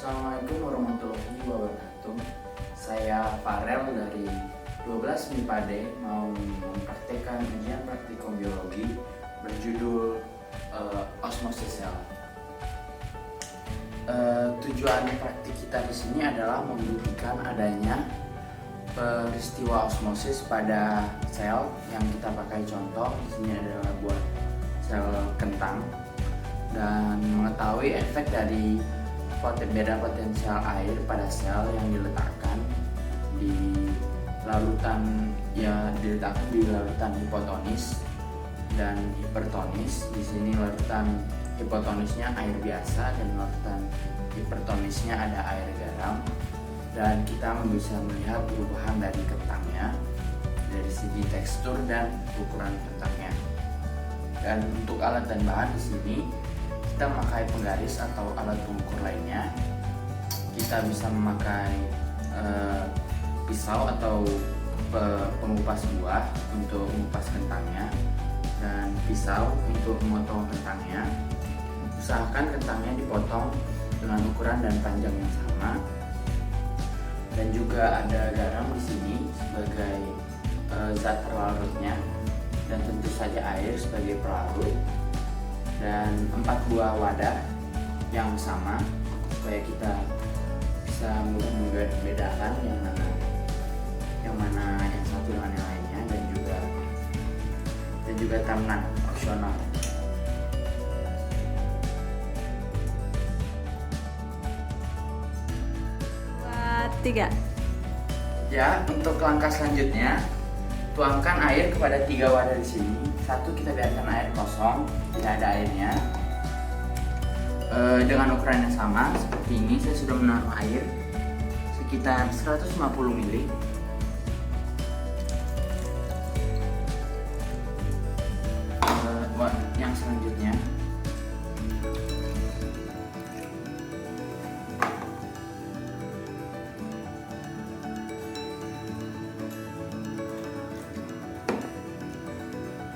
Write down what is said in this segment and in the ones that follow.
Assalamualaikum warahmatullahi wabarakatuh. Saya Farel dari 12 MIPA D mau mempraktekkan ujian praktikum biologi berjudul osmosis sel. Tujuan praktik kita di sini adalah membuktikan adanya peristiwa osmosis pada sel yang kita pakai contoh di sini adalah buat sel kentang, dan mengetahui efek dari beda potensial air pada sel yang diletakkan di larutan hipotonis dan hipertonis. Di sini larutan hipotonisnya air biasa dan larutan hipertonisnya ada air garam, dan kita bisa melihat perubahan dari kentangnya dari segi tekstur dan ukuran kentangnya. Dan untuk alat dan bahan di sini kita memakai penggaris atau alat pengukur lainnya. Kita bisa memakai pisau atau pengupas buah untuk mengupas kentangnya, dan pisau untuk memotong kentangnya. Usahakan kentangnya dipotong dengan ukuran dan panjang yang sama. Dan juga ada garam di sini sebagai zat pelarutnya, dan tentu saja air sebagai pelarut, dan 4 buah wadah yang sama supaya kita bisa mudah membedakan yang mana yang satu dengan yang lainnya, dan juga tamnan opsional. Buat 3. Ya, untuk langkah selanjutnya, tuangkan air kepada 3 wadah di sini. Satu kita biarkan air kosong, tidak ada airnya. Dengan ukuran yang sama seperti ini, saya sudah menaruh air sekitar 150 ml. Yang selanjutnya,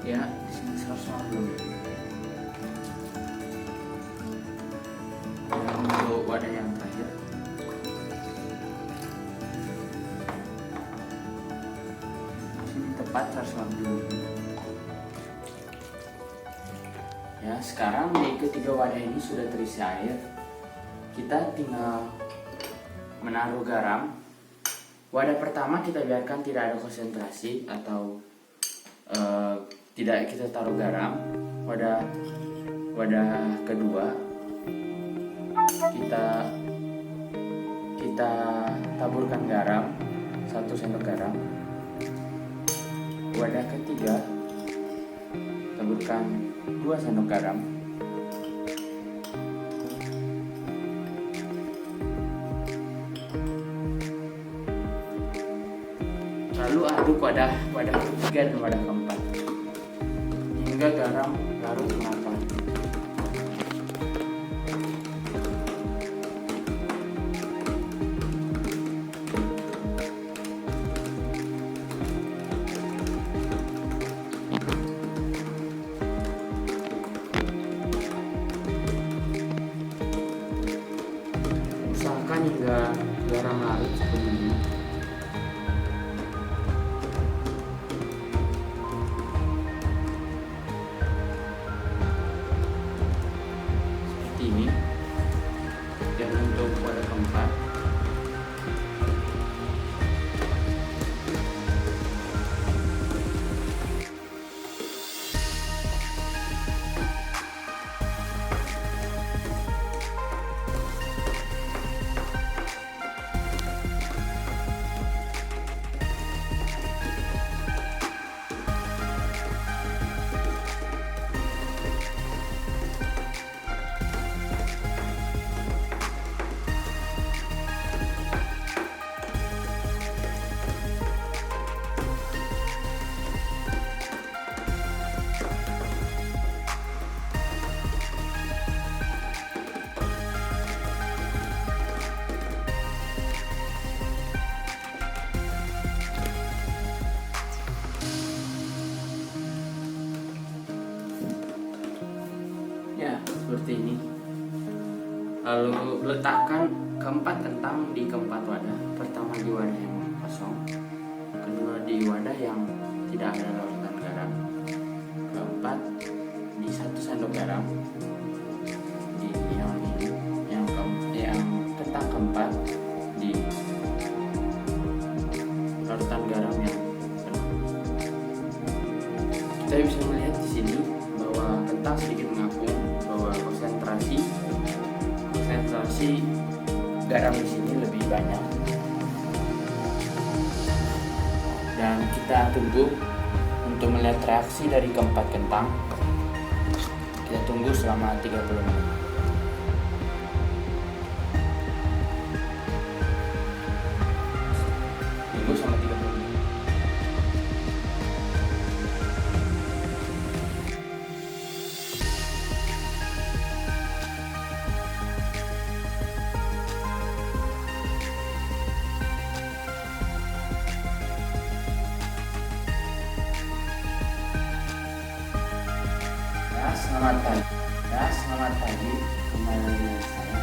ya, di sini 150 ml. Dan untuk wadah yang terakhir, di sini tepat 150 ml. Ya, sekarang di ketiga wadah ini sudah terisi air. Kita tinggal menaruh garam. Wadah pertama kita biarkan tidak ada konsentrasi atau tidak kita taruh garam. Wadah kedua kita taburkan garam, 1 sendok garam. Wadah ketiga taburkan 2 sendok garam. Lalu aduk wadah ketiga dan wadah keempat hingga garam larut merata. Usahakan hingga garam larut seperti ini. Seperti ini. Dan untuk wadah keempat, Lalu letakkan keempat kentang di keempat wadah. Pertama di wadah yang kosong, kedua di wadah yang tidak ada larutan garam, keempat di 1 sendok garam di yang ini, yang kentang keempat di larutan garam yang penuh. Kita bisa melihat di sini bahwa kentang sedikit mengapung, bahwa konsentrasi garam di sini lebih banyak. Dan kita tunggu untuk melihat reaksi dari keempat kentang. Kita tunggu selama 30 menit. Tunggu selama 30 menit. Selamat pagi kembali dengan saya.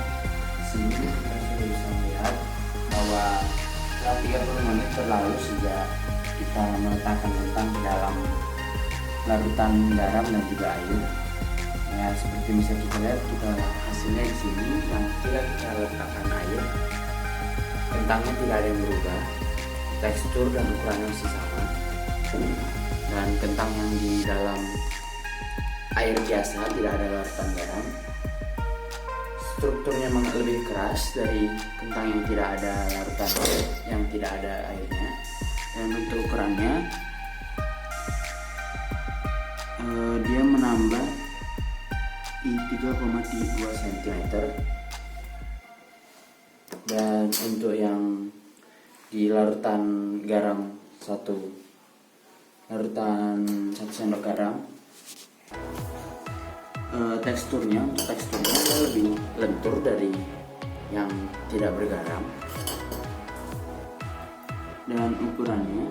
Di sini kita sudah bisa melihat bahwa setelah 30 menit berlalu sejak kita meletakkan kentang ke dalam larutan garam dan juga air. Ya, seperti bisa kita lihat, hasilnya di sini yang tidak kita letakkan air, kentangnya tidak ada yang berubah, tekstur dan ukurannya masih sama. Dan kentang yang di dalam air biasa tidak ada larutan garam, strukturnya lebih keras dari kentang yang tidak ada larutan yang tidak ada airnya. Dan untuk ukurannya dia menambah di 3,2 cm. Dan untuk yang di larutan garam larutan 1 sendok garam, teksturnya lebih lentur dari yang tidak bergaram, dan ukurannya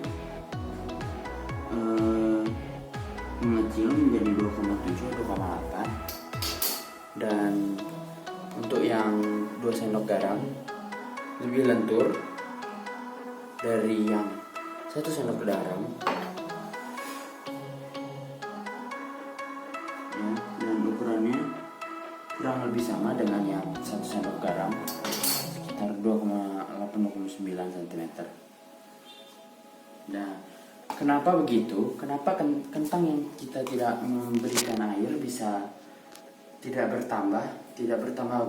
mengecil menjadi 2,7 atau 2,8. Dan untuk yang 2 sendok garam lebih lentur dari yang 1 sendok garam. Dan ukurannya kurang lebih sama dengan yang 1 sendok garam, sekitar 2,89 cm. Nah, kenapa begitu? Kenapa kentang yang kita tidak memberikan air bisa tidak bertambah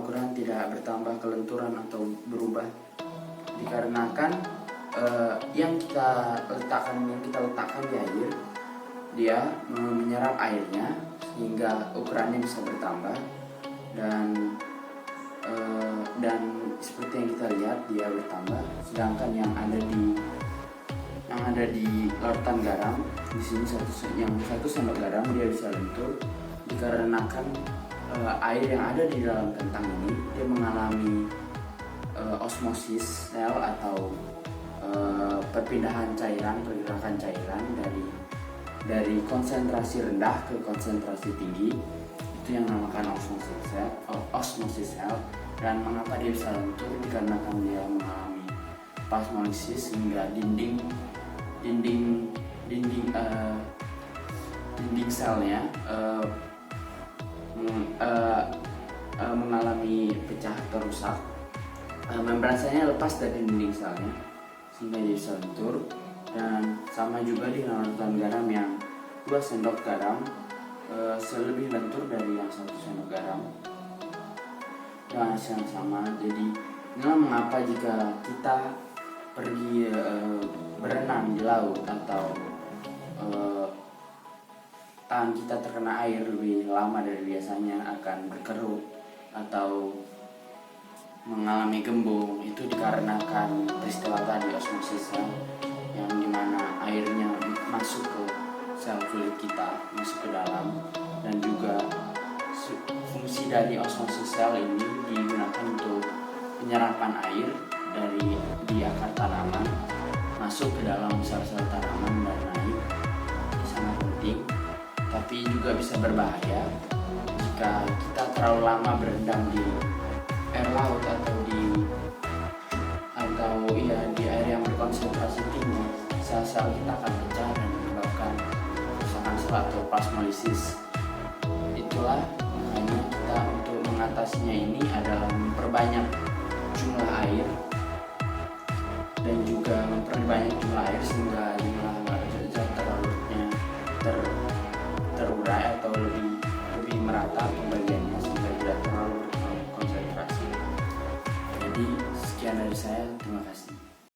ukuran, tidak bertambah kelenturan atau berubah? Dikarenakan yang kita letakkan di air, dia menyerap airnya sehingga ukurannya bisa bertambah, dan seperti yang kita lihat dia bertambah. Sedangkan yang ada di larutan garam di sini yang 1 sendok garam dia bisa lentur dikarenakan air yang ada di dalam kentang ini dia mengalami osmosis sel atau pergerakan cairan dari konsentrasi rendah ke konsentrasi tinggi. Itu yang dinamakan osmosis sel. Dan mengapa dia bisa lentur? Dikarenakan dia mengalami plasmolisis hingga dinding selnya mengalami pecah atau rusak. Membran selnya lepas dari dinding selnya sehingga dia bisa lentur. Dan sama juga di larutan garam yang 2 sendok garam lebih lentur dari yang 1 sendok garam. Dengan hasil yang sama. Jadi inilah mengapa jika kita pergi berenang di laut atau tangan kita terkena air lebih lama dari biasanya akan berkerut atau mengalami gembung, itu dikarenakan peristiwa tadi osmosis sel, yang dimana airnya masuk ke sel kulit kita, masuk ke dalam. Dan juga fungsi dari osmosis sel ini digunakan untuk penyerapan air di akar tanaman masuk ke dalam sel-sel tanaman dan naik. Ini sangat penting, tapi juga bisa berbahaya jika kita terlalu lama air laut atau di air yang berkonsentrasi tinggi, sel-sel kita akan pecah dan menyebabkan kerusakan sel atau plasmolisis. Itulah makanya kita untuk mengatasinya ini adalah memperbanyak jumlah air dan juga memperbanyak jumlah air sehingga jumlah zat terlarutnya terurai atau lebih merata pembagiannya sehingga tidak terlalu berkonsentrasi. Jadi sekian dari saya, terima kasih.